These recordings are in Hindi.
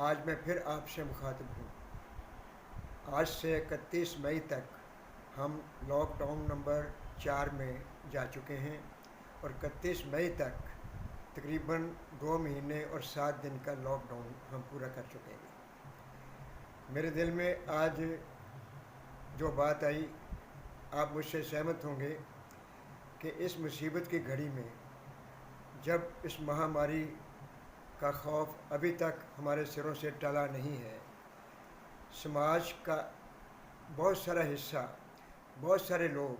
आज मैं फिर आपसे मुखातिब हूँ। आज से 31 मई तक हम लॉकडाउन नंबर 4 में जा चुके हैं और 31 मई तक तकरीबन 2 महीने और 7 दिन का लॉकडाउन हम पूरा कर चुके हैं। मेरे दिल में आज जो बात आई, आप मुझसे सहमत होंगे कि इस मुसीबत की घड़ी में जब इस महामारी का खौफ अभी तक हमारे सिरों से टला नहीं है, समाज का बहुत सारा हिस्सा, बहुत सारे लोग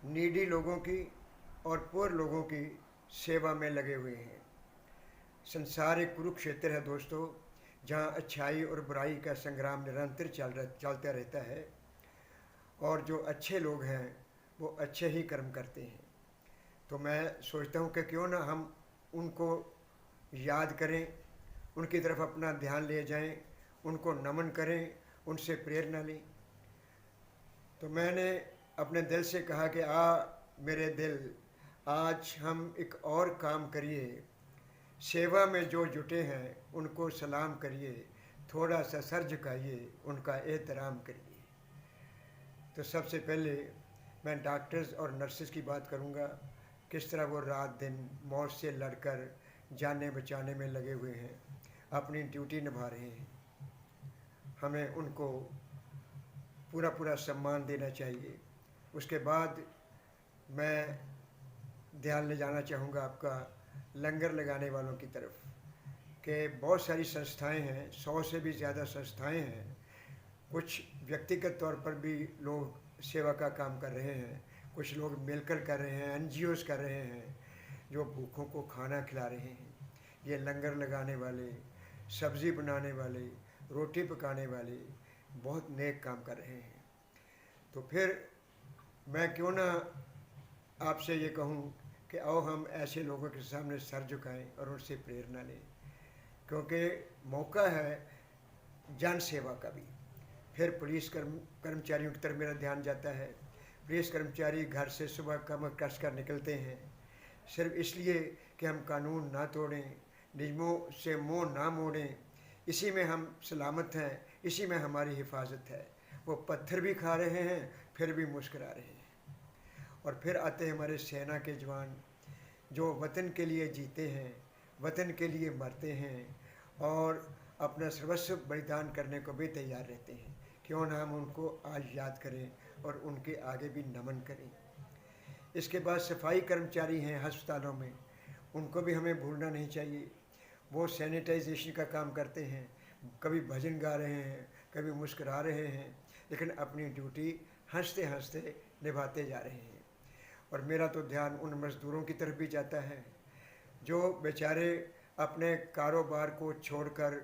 नीडी लोगों की और पुअर लोगों की सेवा में लगे हुए हैं। संसार एक कुरुक्षेत्र है दोस्तों, जहाँ अच्छाई और बुराई का संग्राम निरंतर चलता रहता है और जो अच्छे लोग हैं वो अच्छे ही कर्म करते हैं। तो मैं सोचता हूँ कि क्यों ना हम उनको याद करें, उनकी तरफ अपना ध्यान ले जाएं, उनको नमन करें, उनसे प्रेरणा लें। तो मैंने अपने दिल से कहा कि मेरे दिल, आज हम एक और काम करिए। सेवा में जो जुटे हैं उनको सलाम करिए, थोड़ा सा सर झुकाइए, उनका एहतराम करिए। तो सबसे पहले मैं डॉक्टर्स और नर्सेस की बात करूंगा, किस तरह वो रात दिन मौत से लड़कर जानें बचाने में लगे हुए हैं, अपनी ड्यूटी निभा रहे हैं। हमें उनको पूरा पूरा सम्मान देना चाहिए। उसके बाद मैं ध्यान ले जाना चाहूँगा आपका लंगर लगाने वालों की तरफ, कि बहुत सारी संस्थाएं हैं, 100 से भी ज़्यादा संस्थाएं हैं। कुछ व्यक्तिगत तौर पर भी लोग सेवा का काम कर रहे हैं, कुछ लोग मिलकर कर रहे हैं, NGOs कर रहे हैं जो भूखों को खाना खिला रहे हैं। ये लंगर लगाने वाले, सब्ज़ी बनाने वाले, रोटी पकाने वाले बहुत नेक काम कर रहे हैं। तो फिर मैं क्यों ना आपसे ये कहूँ कि आओ हम ऐसे लोगों के सामने सर झुकाएं और उनसे प्रेरणा लें, क्योंकि मौका है जन सेवा का भी। फिर पुलिस कर्मचारियों की तरफ मेरा ध्यान जाता है। पुलिस कर्मचारी घर से सुबह कम कस कर निकलते हैं सिर्फ इसलिए कि हम कानून ना तोड़ें, नियमों से मुँह ना मोड़ें। इसी में हम सलामत हैं, इसी में हमारी हिफाजत है। वो पत्थर भी खा रहे हैं फिर भी मुस्करा रहे हैं। और फिर आते हैं हमारे सेना के जवान, जो वतन के लिए जीते हैं, वतन के लिए मरते हैं और अपना सर्वस्व बलिदान करने को भी तैयार रहते हैं। क्यों ना हम उनको आज याद करें और उनके आगे भी नमन करें। इसके बाद सफाई कर्मचारी हैं अस्पतालों में, उनको भी हमें भूलना नहीं चाहिए। वो सैनिटाइजेशन का काम करते हैं, कभी भजन गा रहे हैं, कभी मुस्कुरा रहे हैं, लेकिन अपनी ड्यूटी हंसते हंसते निभाते जा रहे हैं। और मेरा तो ध्यान उन मज़दूरों की तरफ भी जाता है जो बेचारे अपने कारोबार को छोड़कर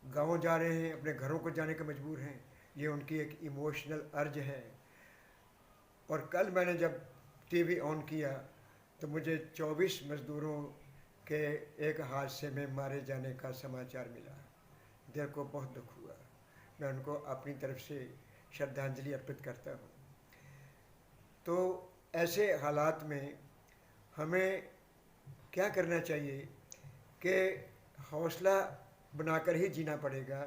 गाँव जा रहे हैं, अपने घरों को जाने के मजबूर हैं। ये उनकी एक इमोशनल अर्ज है। और कल मैंने जब टीवी ऑन किया तो मुझे 24 मज़दूरों के एक हादसे में मारे जाने का समाचार मिला। दिल को बहुत दुख हुआ। मैं उनको अपनी तरफ से श्रद्धांजलि अर्पित करता हूँ। तो ऐसे हालात में हमें क्या करना चाहिए कि हौसला बनाकर ही जीना पड़ेगा,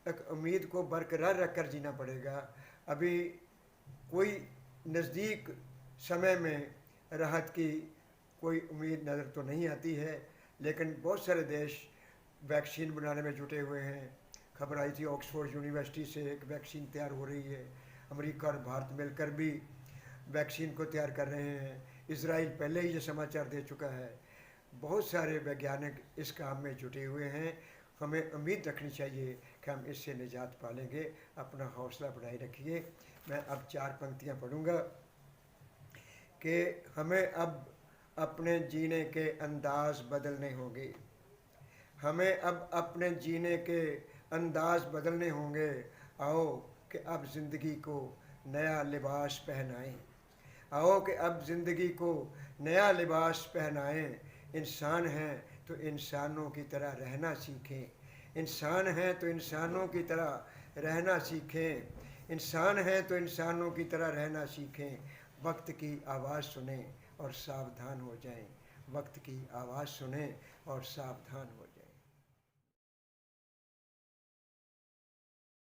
एक उम्मीद को बरकरार रखकर जीना पड़ेगा। अभी कोई नज़दीक समय में राहत की कोई उम्मीद नज़र तो नहीं आती है, लेकिन बहुत सारे देश वैक्सीन बनाने में जुटे हुए हैं। खबर आई थी ऑक्सफोर्ड यूनिवर्सिटी से एक वैक्सीन तैयार हो रही है। अमेरिका और भारत मिलकर भी वैक्सीन को तैयार कर रहे हैं। इजराइल पहले ही ये समाचार दे चुका है। बहुत सारे वैज्ञानिक इस काम में जुटे हुए हैं। हमें उम्मीद रखनी चाहिए कि हम इससे निजात पालेंगे। अपना हौसला बढ़ाए रखिए। मैं अब 4 पंक्तियाँ पढ़ूँगा कि हमें अब अपने जीने के अंदाज़ बदलने होंगे। हमें अब अपने जीने के अंदाज़ बदलने होंगे। आओ कि अब ज़िंदगी को नया लिबास पहनाएं। आओ कि अब ज़िंदगी को नया लिबास पहनाएं। इंसान हैं तो इंसानों की तरह रहना सीखें। इंसान हैं तो इंसानों की तरह रहना सीखें। इंसान हैं तो इंसानों की तरह रहना सीखें। वक्त की आवाज़ सुनें और सावधान हो जाएं। वक्त की आवाज़ सुनें और सावधान हो जाएं।